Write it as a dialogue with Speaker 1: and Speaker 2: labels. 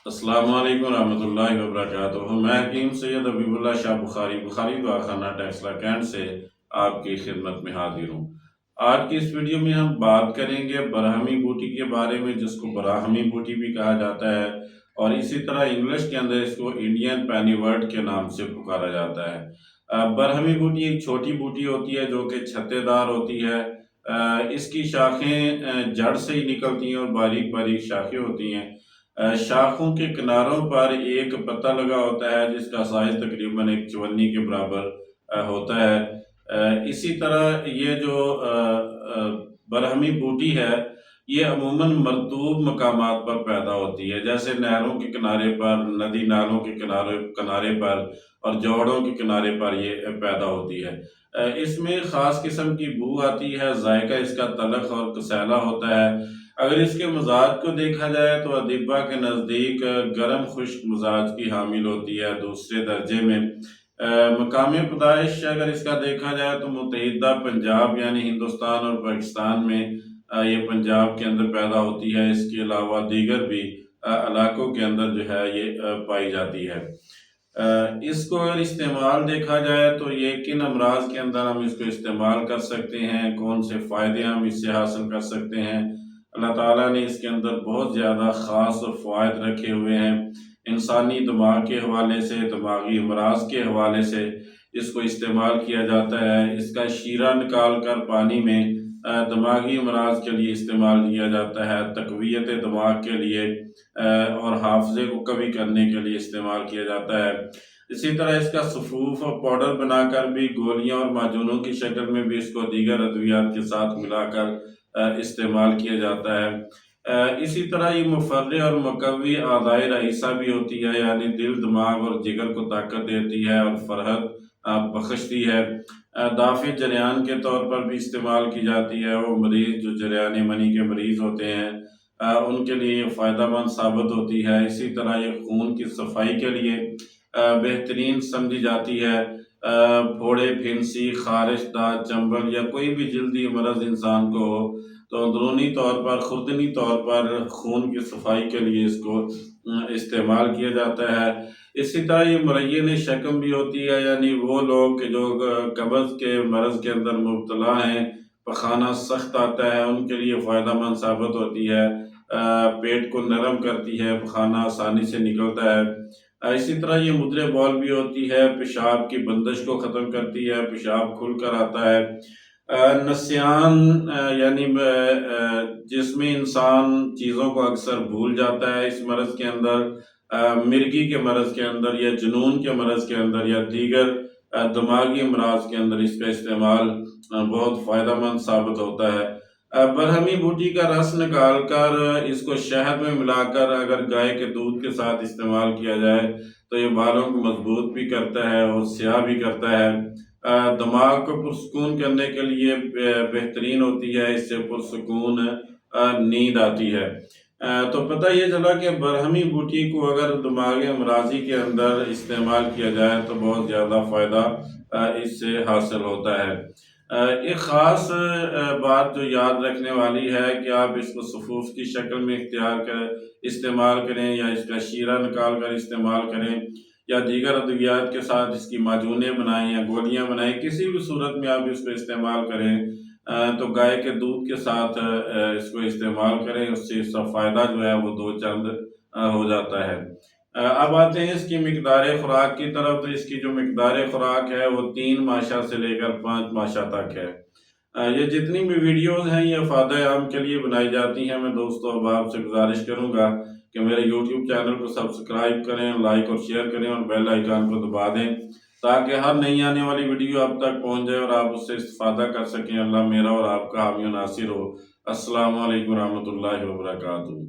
Speaker 1: السلام علیکم ورحمۃ اللہ وبرکاتہ۔ میں حکیم سید حبیب اللہ شاہ بخاری دعا خانہ ٹیکسلا کینٹ سے آپ کی خدمت میں حاضر ہوں۔ آج کی اس ویڈیو میں ہم بات کریں گے برہمی بوٹی کے بارے میں، جس کو براہمی بوٹی بھی کہا جاتا ہے، اور اسی طرح انگلش کے اندر اس کو انڈین پینی ورڈ کے نام سے پکارا جاتا ہے۔ برہمی بوٹی ایک چھوٹی بوٹی ہوتی ہے جو کہ چھتے دار ہوتی ہے۔ اس کی شاخیں جڑ سے ہی نکلتی ہیں اور باریک باریک شاخیں ہوتی ہیں۔ شاخوں کے کناروں پر ایک پتہ لگا ہوتا ہے جس کا سائز تقریباً ایک چونی کے برابر ہوتا ہے۔ اسی طرح یہ جو برہمی بوٹی ہے یہ عموماً مرطوب مقامات پر پیدا ہوتی ہے، جیسے نہروں کے کنارے پر، ندی نالوں کے کنارے پر اور جوڑوں کے کنارے پر یہ پیدا ہوتی ہے۔ اس میں خاص قسم کی بو آتی ہے، ذائقہ اس کا تلخ اور کسیلا ہوتا ہے۔ اگر اس کے مزاج کو دیکھا جائے تو ادیبہ کے نزدیک گرم خشک مزاج کی حامل ہوتی ہے دوسرے درجے میں۔ مقام پیدائش اگر اس کا دیکھا جائے تو متحدہ پنجاب یعنی ہندوستان اور پاکستان میں یہ پنجاب کے اندر پیدا ہوتی ہے۔ اس کے علاوہ دیگر بھی علاقوں کے اندر جو ہے یہ پائی جاتی ہے۔ اس کو اگر استعمال دیکھا جائے تو یہ کن امراض کے اندر ہم اس کو استعمال کر سکتے ہیں، کون سے فائدے ہم اس سے حاصل کر سکتے ہیں۔ اللہ تعالیٰ نے اس کے اندر بہت زیادہ خاص فوائد رکھے ہوئے ہیں۔ انسانی دماغ کے حوالے سے، دماغی امراض کے حوالے سے اس کو استعمال کیا جاتا ہے۔ اس کا شیرہ نکال کر پانی میں دماغی امراض کے لیے استعمال کیا جاتا ہے، تقویت دماغ کے لیے اور حافظے کو قوی کرنے کے لیے استعمال کیا جاتا ہے۔ اسی طرح اس کا صفوف اور پاؤڈر بنا کر بھی، گولیاں اور معجونوں کی شکل میں بھی اس کو دیگر ادویات کے ساتھ ملا کر استعمال کیا جاتا ہے۔ اسی طرح یہ مفرح اور مقوی اعضائے رئیسہ بھی ہوتی ہے، یعنی دل، دماغ اور جگر کو طاقت دیتی ہے اور فرحت بخشتی ہے۔ دافع جریان کے طور پر بھی استعمال کی جاتی ہے۔ وہ مریض جو جریان منی کے مریض ہوتے ہیں ان کے لیے یہ فائدہ مند ثابت ہوتی ہے۔ اسی طرح یہ خون کی صفائی کے لیے بہترین سمجھی جاتی ہے۔ پھوڑے، پھنسی، خارش، داد، چنبل یا کوئی بھی جلدی مرض انسان کو ہو تو اندرونی طور پر، خوردنی طور پر خون کی صفائی کے لیے اس کو استعمال کیا جاتا ہے۔ اسی طرح یہ مرین شکم بھی ہوتی ہے، یعنی وہ لوگ جو قبض کے مرض کے اندر مبتلا ہیں، پخانہ سخت آتا ہے، ان کے لیے فائدہ مند ثابت ہوتی ہے۔ پیٹ کو نرم کرتی ہے، پخانہ آسانی سے نکلتا ہے۔ اسی طرح یہ مدر بول بھی ہوتی ہے، پیشاب کی بندش کو ختم کرتی ہے، پیشاب کھل کر آتا ہے۔ نسیان یعنی جس میں انسان چیزوں کو اکثر بھول جاتا ہے، اس مرض کے اندر، مرگی کے مرض کے اندر یا جنون کے مرض کے اندر یا دیگر دماغی امراض کے اندر اس کا استعمال بہت فائدہ مند ثابت ہوتا ہے۔ برہمی بوٹی کا رس نکال کر اس کو شہد میں ملا کر اگر گائے کے دودھ کے ساتھ استعمال کیا جائے تو یہ بالوں کو مضبوط بھی کرتا ہے اور سیاہ بھی کرتا ہے۔ دماغ کو پرسکون کرنے کے لیے بہترین ہوتی ہے، اس سے پرسکون نیند آتی ہے۔ تو پتہ یہ چلا کہ برہمی بوٹی کو اگر دماغی امراضی کے اندر استعمال کیا جائے تو بہت زیادہ فائدہ اس سے حاصل ہوتا ہے۔ ایک خاص بات جو یاد رکھنے والی ہے کہ آپ اس کو صفوف کی شکل میں استعمال کریں، یا اس کا شیرہ نکال کر استعمال کریں، یا دیگر ادویات کے ساتھ اس کی معجونیں بنائیں یا گولیاں بنائیں، کسی بھی صورت میں آپ اس کو استعمال کریں تو گائے کے دودھ کے ساتھ اس کو استعمال کریں، اس سے اس کا فائدہ جو ہے وہ دو چند ہو جاتا ہے۔ اب آتے ہیں اس کی مقدار خوراک کی طرف۔ تو اس کی جو مقدار خوراک ہے وہ 3 ماشا سے لے کر 5 ماشا تک ہے۔ یہ جتنی بھی ویڈیوز ہیں یہ افادہ عام کے لیے بنائی جاتی ہیں۔ میں دوستوں اب آپ سے گزارش کروں گا کہ میرے یوٹیوب چینل کو سبسکرائب کریں، لائک اور شیئر کریں اور بیل آئیکن کو دبا دیں تاکہ ہر نئی آنے والی ویڈیو آپ تک پہنچ جائے اور آپ اس سے استفادہ کر سکیں۔ اللہ میرا اور آپ کا حامی و ناصر ہو۔ السلام علیکم ورحمۃ اللہ وبرکاتہ۔